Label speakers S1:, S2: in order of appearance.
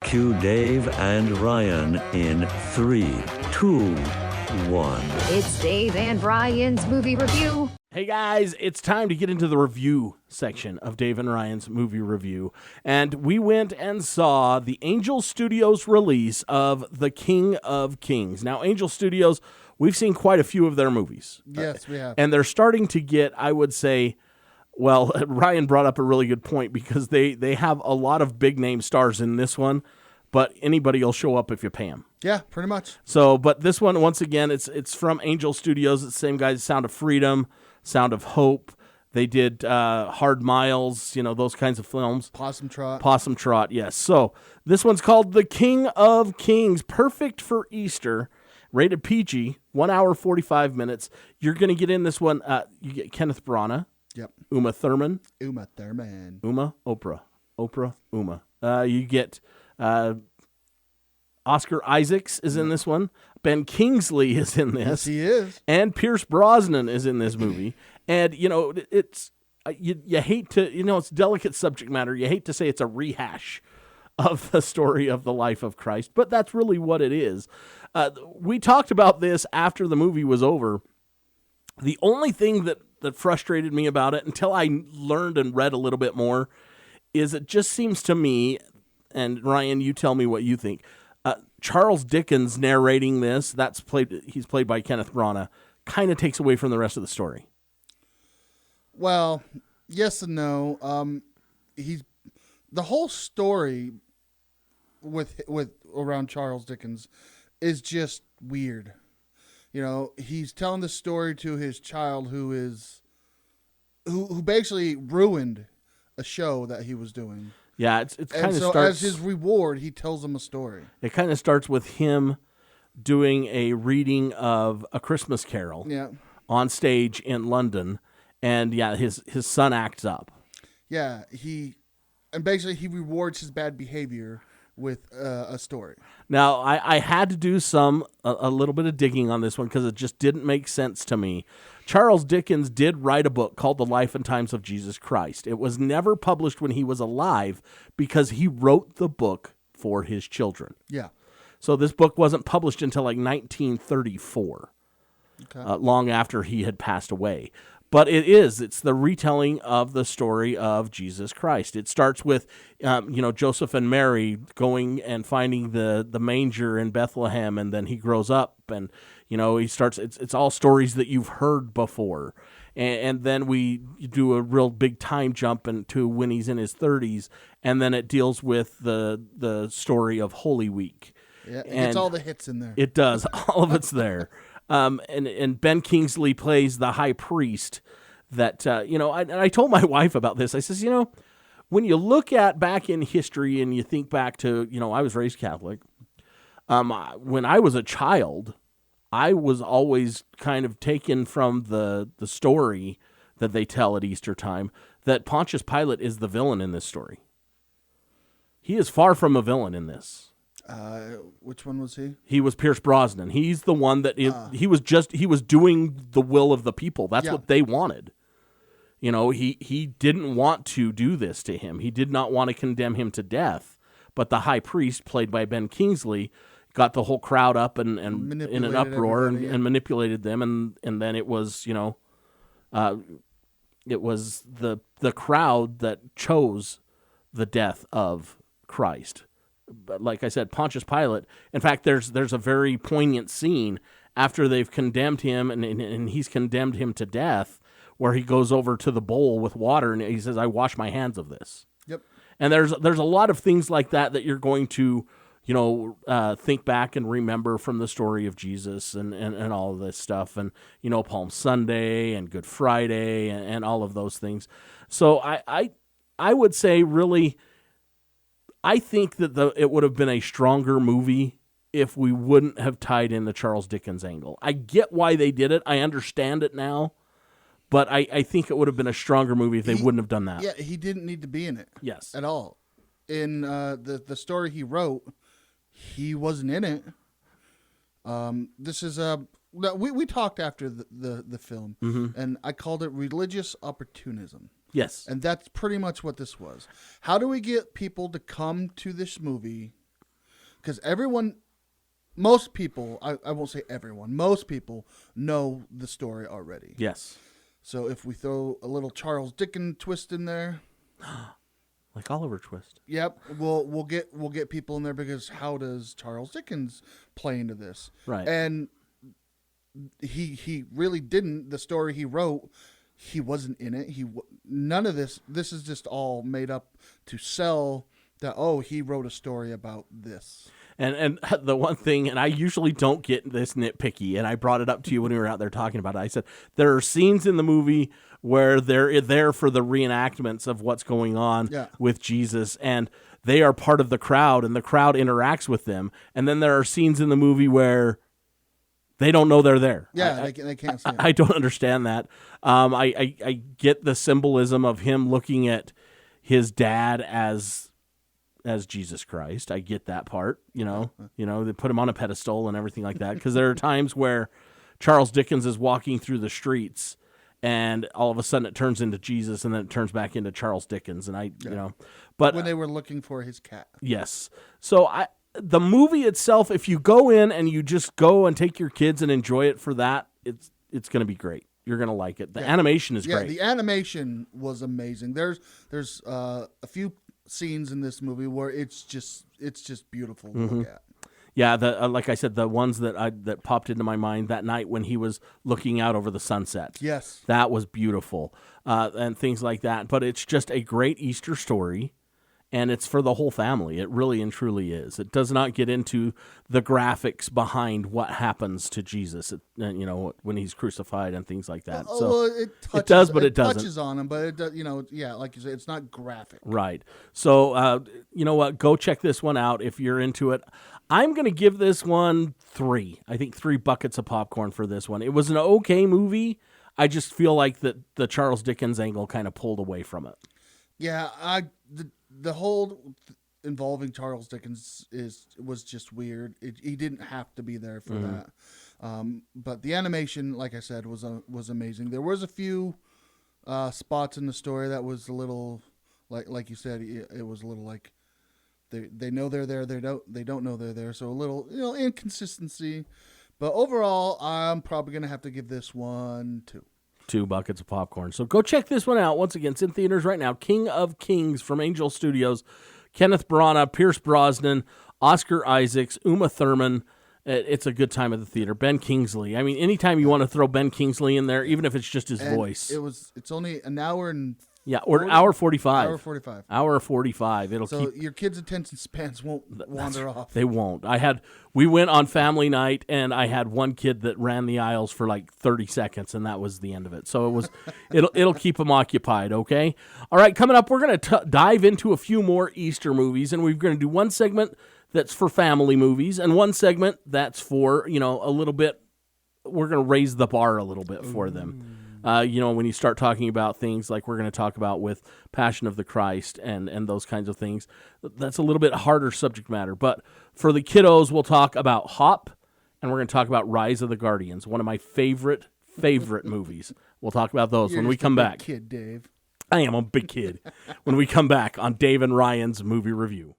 S1: Cue Dave and Ryan in 3, 2, 1.
S2: It's Dave and Ryan's movie review.
S3: Hey guys, it's time to get into the review section of Dave and Ryan's movie review. And we went and saw the Angel Studios release of The King of Kings. Now, Angel Studios, we've seen quite a few of their movies.
S4: Yes, we have.
S3: And they're starting to get, I would say, well, Ryan brought up a really good point because they have a lot of big name stars in this one, but anybody will show up if you pay them.
S4: Yeah, pretty much.
S3: So, but this one, once again, it's from Angel Studios. It's the same guys, Sound of Freedom, Sound of Hope. They did Hard Miles, those kinds of films.
S4: Possum
S3: Trot, yes. So this one's called The King of Kings, perfect for Easter, rated PG, 1 hour, 45 minutes. You're going to get in this one. You get Kenneth Branagh.
S4: Yep.
S3: Uma Thurman.
S4: Oprah.
S3: Uma. You get Oscar Isaacs is in this one. Ben Kingsley is in this.
S4: Yes, he is.
S3: And Pierce Brosnan is in this movie. And, it's you hate to, it's delicate subject matter. You hate to say it's a rehash of the story of the life of Christ, but that's really what it is. We talked about this after the movie was over. The only thing that frustrated me about it until I learned and read a little bit more is it just seems to me, and Ryan, you tell me what you think, Charles Dickens narrating this, he's played by Kenneth Branagh, kind of takes away from the rest of the story.
S4: Well, yes and no. The whole story with around Charles Dickens is just weird. He's telling the story to his child who basically ruined a show that he was doing.
S3: Yeah, it's kind of
S4: so
S3: starts
S4: as his reward, he tells him a story.
S3: It kind of starts with him doing a reading of A Christmas Carol on stage in London, and his son acts up.
S4: Yeah, he rewards his bad behavior with a story.
S3: Now, I had to do a little bit of digging on this one because it just didn't make sense to me. Charles Dickens did write a book called The Life and Times of Jesus Christ. It was never published when he was alive because he wrote the book for his children.
S4: Yeah.
S3: So this book wasn't published until 1934, long after he had passed away. But it's the retelling of the story of Jesus Christ. It starts with, Joseph and Mary going and finding the manger in Bethlehem, and then he grows up, and he starts. It's all stories that you've heard before, and then we do a real big time jump into when he's in his 30s, and then it deals with the story of Holy Week.
S4: Yeah, it's all the hits in there.
S3: It does. All of it's there. And Ben Kingsley plays the high priest that, I told my wife about this. I says, when you look at back in history and you think back to, I was raised Catholic. When I was a child, I was always kind of taken from the story that they tell at Easter time that Pontius Pilate is the villain in this story. He is far from a villain in this.
S4: Which one was he?
S3: He was Pierce Brosnan. He's the one that he was doing the will of the people. That's what they wanted. He didn't want to do this to him. He did not want to condemn him to death. But the high priest, played by Ben Kingsley, got the whole crowd up and in an uproar and manipulated them. And then it was, it was the crowd that chose the death of Christ. But like I said, Pontius Pilate, in fact, there's a very poignant scene after they've condemned him and he's condemned him to death where he goes over to the bowl with water and he says, I wash my hands of this.
S4: Yep.
S3: And there's a lot of things like that you're going to, think back and remember from the story of Jesus and all of this stuff. And, Palm Sunday and Good Friday and all of those things. So I would say really, I think that it would have been a stronger movie if we wouldn't have tied in the Charles Dickens angle. I get why they did it. I understand it now. But I think it would have been a stronger movie if they wouldn't have done that.
S4: Yeah, he didn't need to be in it.
S3: Yes.
S4: At all. In the story he wrote, he wasn't in it. This is we talked after the film, and I called it religious opportunism.
S3: Yes.
S4: And that's pretty much what this was. How do we get people to come to this movie because most people, I won't say everyone, most people know the story already.
S3: Yes.
S4: So if we throw a little Charles Dickens twist in there,
S3: like Oliver Twist.
S4: yep, we'll get people in there, because how does Charles Dickens play into this?
S3: Right.
S4: And he really didn't. The story he wrote, he wasn't in it. None of this. This is just all made up to sell that. Oh, he wrote a story about this.
S3: And the one thing, and I usually don't get this nitpicky, and I brought it up to you when we were out there talking about it. I said there are scenes in the movie where they're there for the reenactments of what's going on with Jesus, and they are part of the crowd, and the crowd interacts with them. And then there are scenes in the movie where they don't know they're there.
S4: Yeah, they can't see it.
S3: I don't understand that. I get the symbolism of him looking at his dad as Jesus Christ. I get that part, you know, they put him on a pedestal and everything like that. Because there are times where Charles Dickens is walking through the streets and all of a sudden it turns into Jesus and then it turns back into Charles Dickens. And but
S4: when they were looking for his cat.
S3: Yes. So the movie itself, if you go in and you just go and take your kids and enjoy it for that, it's going to be great. You're going to like it. The animation is great.
S4: The animation was amazing. There's a few scenes in this movie where it's just beautiful to look at.
S3: Yeah, like I said, the ones that popped into my mind that night when he was looking out over the sunset.
S4: Yes,
S3: that was beautiful, and things like that. But it's just a great Easter story, and it's for the whole family. It really and truly is. It does not get into the graphics behind what happens to Jesus, when he's crucified and things like that. So
S4: it does,
S3: but it doesn't.
S4: Touches on him, but it does, like you said, it's not graphic.
S3: Right. So, you know what? Go check this one out if you're into it. I'm going to give this one 3. I think 3 buckets of popcorn for this one. It was an okay movie. I just feel like that the Charles Dickens angle kind of pulled away from it.
S4: Yeah, the whole involving Charles Dickens was just weird. He didn't have to be there for that. But the animation, like I said, was amazing. There was a few spots in the story that was a little like you said, it was a little like they know they're there, they don't know they're there. So a little inconsistency. But overall, I'm probably gonna have to give this one 2.
S3: 2 buckets of popcorn. So go check this one out. Once again, it's in theaters right now. King of Kings from Angel Studios. Kenneth Branagh, Pierce Brosnan, Oscar Isaacs, Uma Thurman. It's a good time at the theater. Ben Kingsley. I mean, anytime you want to throw Ben Kingsley in there, even if it's just his voice.
S4: It's only an hour and...
S3: Yeah, or hour 45.
S4: Hour 45.
S3: Hour 45.
S4: So your kids' attention spans won't wander off.
S3: They won't. We went on family night, and I had one kid that ran the aisles for like 30 seconds, and that was the end of it. So it was, it'll keep them occupied. Okay. All right. Coming up, we're going to dive into a few more Easter movies, and we're going to do one segment that's for family movies, and one segment that's for a little bit. We're going to raise the bar a little bit for them. When you start talking about things like we're going to talk about with Passion of the Christ and those kinds of things, that's a little bit harder subject matter. But for the kiddos, we'll talk about Hop, and we're going to talk about Rise of the Guardians, one of my favorite movies. We'll talk about those when we come back.
S4: Kid, Dave.
S3: I am a big kid. When we come back on Dave and Ryan's Movie Review.